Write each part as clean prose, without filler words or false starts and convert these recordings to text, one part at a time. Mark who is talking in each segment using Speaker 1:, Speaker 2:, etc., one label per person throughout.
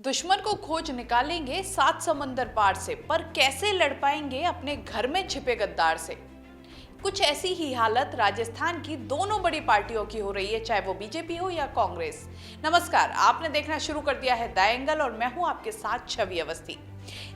Speaker 1: दुश्मन को खोज निकालेंगे 7 समंदर पार से, पर कैसे लड़ पाएंगे अपने घर में छिपे गद्दार से। कुछ ऐसी ही हालत राजस्थान की दोनों बड़ी पार्टियों की हो रही है, चाहे वो बीजेपी हो या कांग्रेस। नमस्कार, आपने देखना शुरू कर दिया है द एंगल और मैं हूं आपके साथ छवि अवस्थी।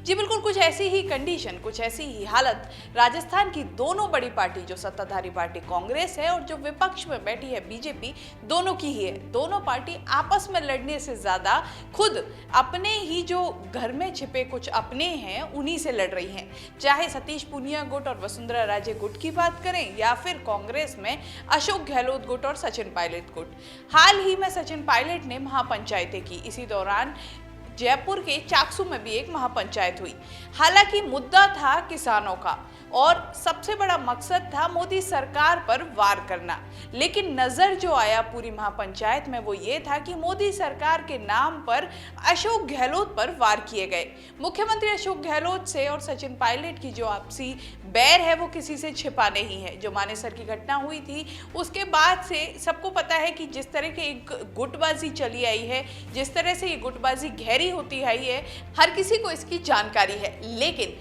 Speaker 1: जी बिल्कुल, कुछ ऐसी ही कंडीशन, कुछ ऐसी ही हालत राजस्थान की दोनों बड़ी पार्टी, जो सत्ताधारी पार्टी कांग्रेस है और जो विपक्ष में बैठी है बीजेपी, दोनों की ही है। दोनों पार्टी आपस में लड़ने से ज्यादा खुद अपने ही जो घर में छिपे कुछ अपने हैं उन्हीं से लड़ रही हैं। चाहे सतीश पूनिया गुट और वसुंधरा राजे गुट की बात करें या फिर कांग्रेस में अशोक गहलोत गुट और सचिन पायलट गुट। हाल ही में सचिन पायलट ने महापंचायतें की। इसी दौरान जयपुर के चाकसू में भी एक महापंचायत हुई। हालांकि मुद्दा था किसानों का और सबसे बड़ा मकसद था मोदी सरकार पर वार करना, लेकिन नजर जो आया पूरी महापंचायत में वो ये था कि मोदी सरकार के नाम पर अशोक गहलोत पर वार किए गए। मुख्यमंत्री अशोक गहलोत से और सचिन पायलट की जो आपसी बैर है वो किसी से छिपा नहीं है। जो मानेसर की घटना हुई थी उसके बाद से सबको पता है कि जिस तरह की एक गुटबाजी चली आई है, जिस तरह से ये गुटबाजी गहरी होती आई है, हर किसी को इसकी जानकारी है। लेकिन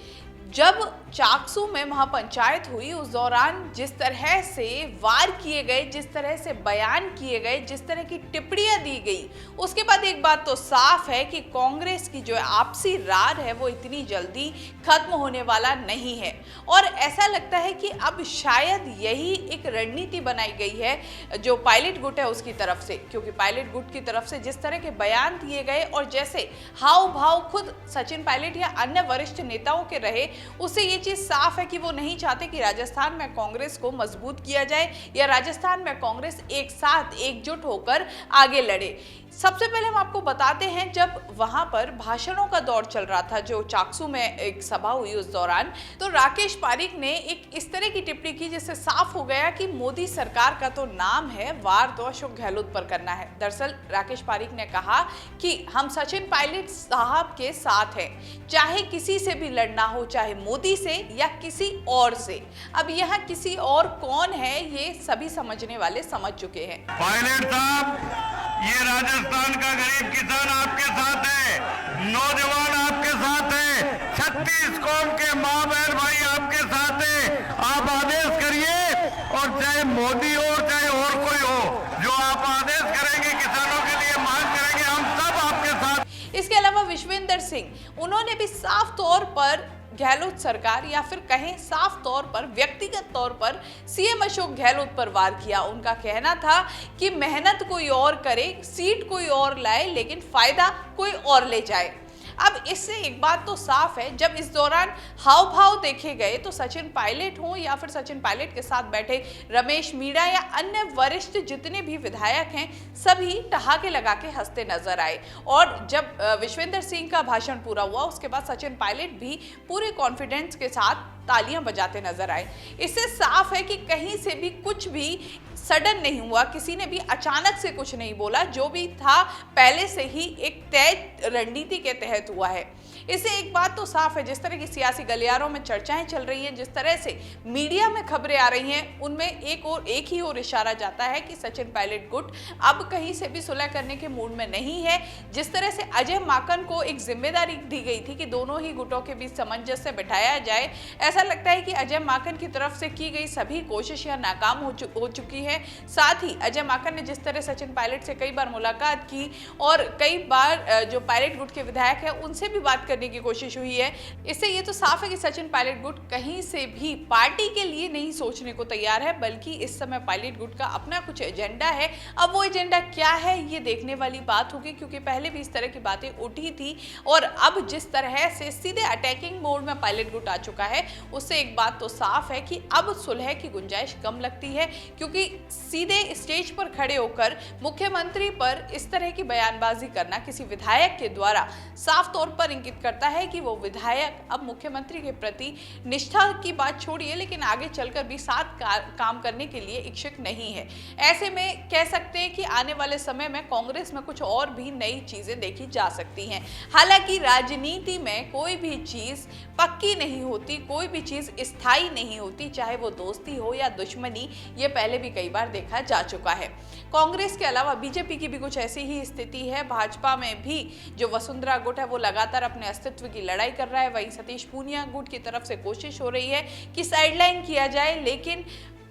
Speaker 1: जब चाकसू में महापंचायत हुई उस दौरान जिस तरह से वार किए गए, जिस तरह से बयान किए गए, जिस तरह की टिप्पणियां दी गई, उसके बाद एक बात तो साफ है कि कांग्रेस की जो आपसी रार है वो इतनी जल्दी खत्म होने वाला नहीं है। और ऐसा लगता है कि अब शायद यही एक रणनीति बनाई गई है जो पायलट गुट है उसकी तरफ से, क्योंकि पायलट गुट की तरफ से जिस तरह के बयान दिए गए और जैसे हाव भाव खुद सचिन पायलट या अन्य वरिष्ठ नेताओं के रहे, उससे ये चीज साफ है कि वो नहीं चाहते कि राजस्थान में कांग्रेस को मजबूत किया जाए या राजस्थान में कांग्रेस एक साथ एकजुट होकर आगे लड़े। सबसे पहले हम आपको बताते हैं, जब वहां पर भाषणों का दौर चल रहा था, जो चाकसू में एक सभा हुई उस दौरान, तो राकेश पारीक ने एक इस तरह की टिप्पणी की जिससे साफ हो गया कि मोदी सरकार का तो नाम है, वार तो अशोक गहलोत पर करना है। दरअसल राकेश पारीक ने कहा कि हम सचिन पायलट साहब के साथ हैं, चाहे किसी से भी लड़ना हो, चाहे मोदी से या किसी और से। अब यहाँ किसी और कौन है ये सभी समझने वाले समझ चुके हैं।
Speaker 2: पायलट साहब, ये राजस्थान का गरीब किसान आपके साथ है, नौजवान आपके साथ है, 36 कौम के माँ बहन भाई आपके साथ है। आप आदेश करिए और चाहे मोदी हो चाहे और कोई हो, जो आप आदेश करेंगे किसानों के लिए मांग करेंगे, हम सब आपके साथ।
Speaker 1: इसके अलावा विश्वेंद्र सिंह, उन्होंने भी साफ तौर पर गहलोत सरकार या फिर कहें साफ तौर पर व्यक्तिगत तौर पर सीएम अशोक गहलोत पर वार किया। उनका कहना था कि मेहनत कोई और करे, सीट कोई और लाए, लेकिन फायदा कोई और ले जाए। अब इससे एक बात तो साफ है, जब इस दौरान हाव भाव देखे गए तो सचिन पायलट हो या फिर सचिन पायलट के साथ बैठे रमेश मीणा या अन्य वरिष्ठ जितने भी विधायक हैं, सभी ठहाके लगा के हंसते नजर आए। और जब विश्वेंद्र सिंह का भाषण पूरा हुआ उसके बाद सचिन पायलट भी पूरे कॉन्फिडेंस के साथ तालियां बजाते नजर आए। इससे साफ है कि कहीं से भी कुछ भी सडन नहीं हुआ, किसी ने भी अचानक से कुछ नहीं बोला, जो भी था पहले से ही एक तय रणनीति के तहत हुआ है। इससे एक बात तो साफ है, जिस तरह की सियासी गलियारों में चर्चाएं चल रही हैं, जिस तरह से मीडिया में खबरें आ रही हैं, उनमें एक ही और इशारा जाता है कि सचिन पायलट गुट अब कहीं से भी सुलह करने के मूड में नहीं है। जिस तरह से अजय माकन को एक जिम्मेदारी दी गई थी कि दोनों ही गुटों के बीच सामंजस्य बिठाया जाए, ऐसा लगता है कि अजय माकन की तरफ से की गई सभी कोशिशें नाकाम हो चुकी है। साथ ही अजय माकन ने जिस तरह सचिन पायलट से कई बार मुलाकात की और कई बार जो पायलट गुट के विधायक है उनसे भी बात करने की कोशिश हुई है, इससे ये तो साफ है कि सचिन पायलट गुट कहीं से भी पार्टी के लिए नहीं सोचने को तैयार है, बल्कि इस समय पायलट गुट का अपना कुछ एजेंडा है। अब वो एजेंडा क्या है ये देखने वाली बात होगी, क्योंकि पहले भी इस तरह की बातें उठी थी और अब जिस तरह से सीधे अटैकिंग मोड में पायलट गुट आ चुका है, उससे एक बात तो साफ है कि अब सुलह की गुंजाइश कम लगती है, क्योंकि सीधे स्टेज पर खड़े होकर मुख्यमंत्री पर इस तरह की बयानबाजी करना किसी विधायक के द्वारा साफ तौर पर इंगित करता है कि वो विधायक अब मुख्यमंत्री के प्रति निष्ठा की बात छोड़िए, लेकिन आगे चलकर भी साथ काम करने के लिए इच्छुक नहीं है। ऐसे में कह सकते हैं कि आने वाले समय में कांग्रेस में कुछ और भी नई चीजें देखी जा सकती हैं। हालांकि राजनीति में कोई भी चीज पक्की नहीं होती, कोई भी चीज स्थायी नहीं होती, चाहे वो दोस्ती हो या दुश्मनी, ये पहले भी कई बार देखा जा चुका है। कांग्रेस के अलावा बीजेपी की भी कुछ ऐसी ही स्थिति है। भाजपा में भी जो वसुंधरा गुट है वो लगातार अपने अस्तित्व की लड़ाई कर रहा है। वहीं सतीश पूनिया गुट की तरफ से कोशिश हो रही है कि साइडलाइन किया जाए, लेकिन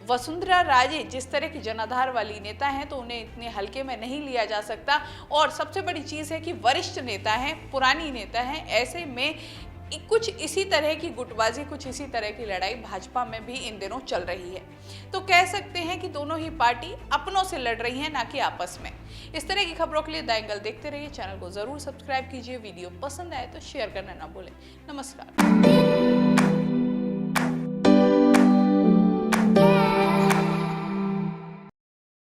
Speaker 1: वसुंधरा राजे जिस तरह की जनाधार वाली नेता हैं तो उन्हें इतने हल्के में नहीं लिया जा सकता। और सबसे बड़ी चीज है कि वरिष्ठ नेता हैं, पुरानी नेता हैं, ऐसे में कुछ इसी तरह की गुटबाजी, कुछ इसी तरह की लड़ाई भाजपा में भी इन दिनों चल रही है। तो कह सकते हैं कि दोनों ही पार्टी अपनों से लड़ रही हैं, ना कि आपस में। इस तरह की खबरों के लिए द एंगल देखते रहिए। चैनल को जरूर सब्सक्राइब कीजिए। वीडियो पसंद आए तो शेयर करना ना भूलें। नमस्कार।